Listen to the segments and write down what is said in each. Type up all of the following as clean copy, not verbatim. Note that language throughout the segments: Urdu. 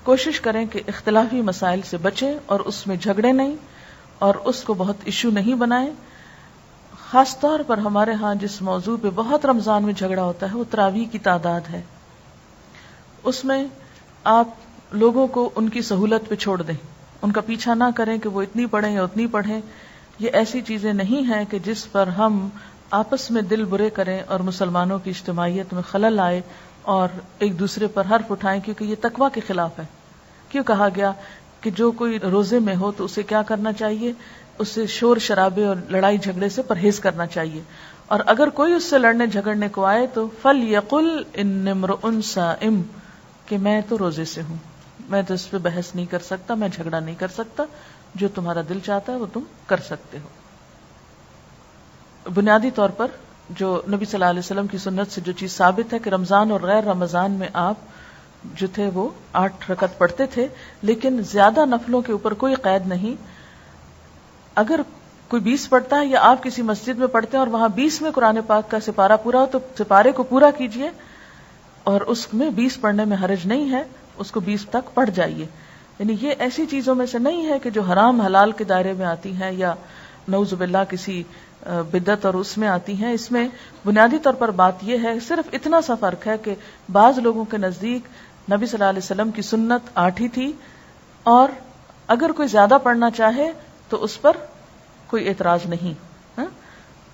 کوشش کریں کہ اختلافی مسائل سے بچیں اور اس میں جھگڑے نہیں اور اس کو بہت ایشو نہیں بنائیں. خاص طور پر ہمارے ہاں جس موضوع پہ بہت رمضان میں جھگڑا ہوتا ہے وہ تراویح کی تعداد ہے. اس میں آپ لوگوں کو ان کی سہولت پہ چھوڑ دیں, ان کا پیچھا نہ کریں کہ وہ اتنی پڑھیں یا اتنی پڑھیں. یہ ایسی چیزیں نہیں ہیں کہ جس پر ہم آپس میں دل برے کریں اور مسلمانوں کی اجتماعیت میں خلل آئے اور ایک دوسرے پر حرف اٹھائیں, کیونکہ یہ تقویٰ کے خلاف ہے. کیوں کہا گیا کہ جو کوئی روزے میں ہو تو اسے کیا کرنا چاہیے, اسے شور شرابے اور لڑائی جھگڑے سے پرہیز کرنا چاہیے, اور اگر کوئی اس سے لڑنے جھگڑنے کو آئے تو فَلْيَقُلْ إِنِّي امْرُؤٌ صَائِمٌ, کہ میں تو روزے سے ہوں, میں تو اس پہ بحث نہیں کر سکتا, میں جھگڑا نہیں کر سکتا, جو تمہارا دل چاہتا ہے وہ تم کر سکتے ہو. بنیادی طور پر جو نبی صلی اللہ علیہ وسلم کی سنت سے جو چیز ثابت ہے کہ رمضان اور غیر رمضان میں آپ جو تھے وہ 8 رکعت پڑھتے تھے, لیکن زیادہ نفلوں کے اوپر کوئی قید نہیں. اگر کوئی 20 پڑھتا ہے یا آپ کسی مسجد میں پڑھتے ہیں اور وہاں 20 میں قرآن پاک کا سپارہ پورا ہو تو سپارے کو پورا کیجئے, اور اس میں 20 پڑھنے میں حرج نہیں ہے, اس کو 20 تک پڑھ جائیے. یعنی یہ ایسی چیزوں میں سے نہیں ہے کہ جو حرام حلال کے دائرے میں آتی ہیں یا نعوذ باللہ کسی بدعت اور اس میں آتی ہیں. اس میں بنیادی طور پر بات یہ ہے, صرف اتنا سا فرق ہے کہ بعض لوگوں کے نزدیک نبی صلی اللہ علیہ وسلم کی سنت 8 ہی تھی, اور اگر کوئی زیادہ پڑھنا چاہے تو اس پر کوئی اعتراض نہیں.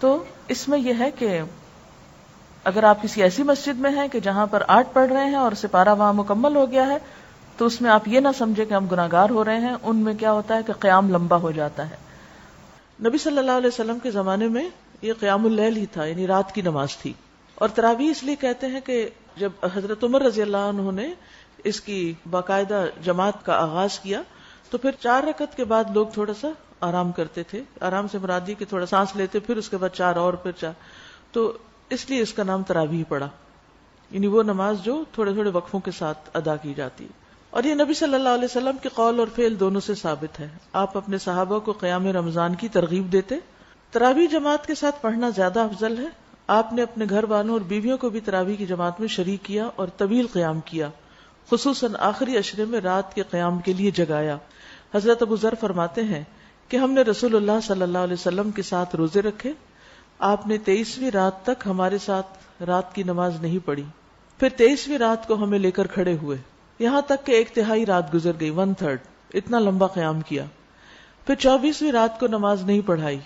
تو اس میں یہ ہے کہ اگر آپ کسی ایسی مسجد میں ہیں کہ جہاں پر 8 پڑھ رہے ہیں اور سپارہ وہاں مکمل ہو گیا ہے, تو اس میں آپ یہ نہ سمجھے کہ ہم گناہگار ہو رہے ہیں. ان میں کیا ہوتا ہے کہ قیام لمبا ہو جاتا ہے. نبی صلی اللہ علیہ وسلم کے زمانے میں یہ قیام اللیل ہی تھا, یعنی رات کی نماز تھی. اور تراویح اس لیے کہتے ہیں کہ جب حضرت عمر رضی اللہ عنہ نے اس کی باقاعدہ جماعت کا آغاز کیا تو پھر 4 رکعت کے بعد لوگ تھوڑا سا آرام کرتے تھے. آرام سے مراد یہ کہ تھوڑا سانس لیتے, پھر اس کے بعد 4 اور پھر 4, تو اس لیے اس کا نام تراویح پڑا, یعنی وہ نماز جو تھوڑے تھوڑے وقفوں کے ساتھ ادا کی جاتی ہے. اور یہ نبی صلی اللہ علیہ وسلم کے قول اور فعل دونوں سے ثابت ہے. آپ اپنے صحابہ کو قیام رمضان کی ترغیب دیتے. تراویح جماعت کے ساتھ پڑھنا زیادہ افضل ہے. آپ نے اپنے گھر والوں اور بیویوں کو بھی تراویح کی جماعت میں شریک کیا اور طویل قیام کیا, خصوصاً آخری عشرے میں رات کے قیام کے لیے جگایا. حضرت ابو ذر فرماتے ہیں کہ ہم نے رسول اللہ صلی اللہ علیہ وسلم کے ساتھ روزے رکھے. آپ نے 23ویں رات تک ہمارے ساتھ رات کی نماز نہیں پڑھی, پھر 23ویں رات کو ہمیں لے کر کھڑے ہوئے, یہاں تک کہ 1/3 رات گزر گئی, 1/3, اتنا لمبا قیام کیا. پھر 24ویں رات کو نماز نہیں پڑھائی,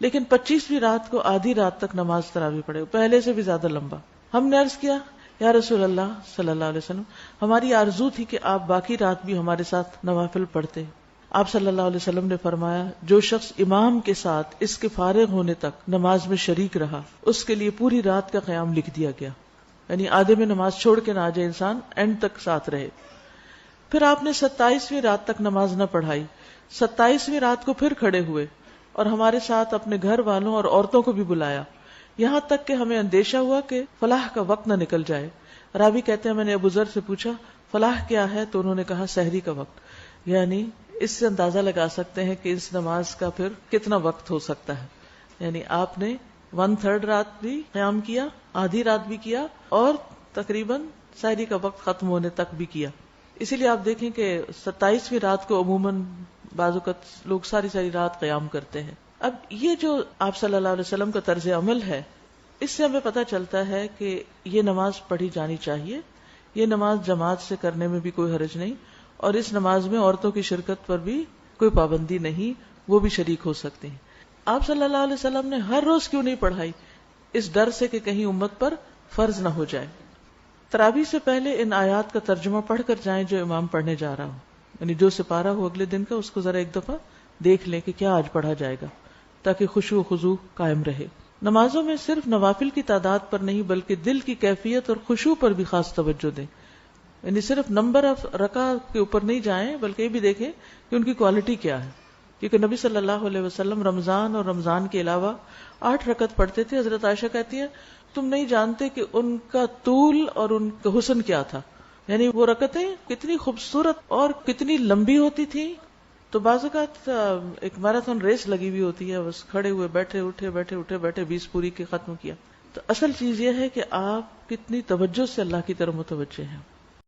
لیکن 25ویں رات کو آدھی رات تک نماز تراویح پڑھے, پہلے سے بھی زیادہ لمبا. ہم نے عرض کیا, یا رسول اللہ صلی اللہ علیہ وسلم, ہماری آرزو تھی کہ آپ باقی رات بھی ہمارے ساتھ نوافل پڑھتے. آپ صلی اللہ علیہ وسلم نے فرمایا, جو شخص امام کے ساتھ اس کے فارغ ہونے تک نماز میں شریک رہا اس کے لیے پوری رات کا قیام لکھ دیا گیا. یعنی آدھے میں نماز چھوڑ کے نہ آ جائے انسان, اینڈ تک ساتھ رہے. پھر آپ نے 27ویں رات تک نماز نہ پڑھائی. 27ویں رات کو پھر کھڑے ہوئے اور ہمارے ساتھ اپنے گھر والوں اور عورتوں کو بھی بلایا, یہاں تک کہ ہمیں اندیشہ ہوا کہ فلاح کا وقت نہ نکل جائے. راوی کہتے ہیں میں نے ابو ذر سے پوچھا فلاح کیا ہے, تو انہوں نے کہا سحری کا وقت. یعنی اس سے اندازہ لگا سکتے ہیں کہ اس نماز کا پھر کتنا وقت ہو سکتا ہے. یعنی آپ نے 1/3 رات بھی قیام کیا, آدھی رات بھی کیا, اور تقریباً سحری کا وقت ختم ہونے تک بھی کیا. اسی لیے آپ دیکھیں کہ 27ویں رات کو عموماً بعض اوقات لوگ ساری رات قیام کرتے ہیں. اب یہ جو آپ صلی اللہ علیہ وسلم کا طرز عمل ہے, اس سے ہمیں پتہ چلتا ہے کہ یہ نماز پڑھی جانی چاہیے. یہ نماز جماعت سے کرنے میں بھی کوئی حرج نہیں, اور اس نماز میں عورتوں کی شرکت پر بھی کوئی پابندی نہیں, وہ بھی شریک ہو سکتے ہیں. آپ صلی اللہ علیہ وسلم نے ہر روز کیوں نہیں پڑھائی؟ اس ڈر سے کہ کہیں امت پر فرض نہ ہو جائے. تراویح سے پہلے ان آیات کا ترجمہ پڑھ کر جائیں جو امام پڑھنے جا رہا ہو, یعنی جو سپارہ ہو اگلے دن کا اس کو ذرا ایک دفعہ دیکھ لیں کہ کیا آج پڑھا جائے گا, تاکہ خشوع و خضوع قائم رہے. نمازوں میں صرف نوافل کی تعداد پر نہیں بلکہ دل کی کیفیت اور خشوع پر بھی خاص توجہ دیں. یعنی صرف نمبر آف رکعت کے اوپر نہیں جائیں بلکہ یہ بھی دیکھیں کہ ان کی کوالٹی کیا ہے, کیونکہ نبی صلی اللہ علیہ وسلم رمضان اور رمضان کے علاوہ 8 رکعت پڑھتے تھے. حضرت عائشہ کہتی ہیں تم نہیں جانتے کہ ان کا طول اور ان کا حسن کیا تھا, یعنی وہ رکعتیں کتنی خوبصورت اور کتنی لمبی ہوتی تھی. تو بعض اوقات ایک میراتھن ریس لگی ہوئی ہوتی ہے, بس کھڑے ہوئے بیٹھے اٹھے 20 پوری کے ختم کیا. تو اصل چیز یہ ہے کہ آپ کتنی توجہ سے اللہ کی طرف متوجہ ہیں.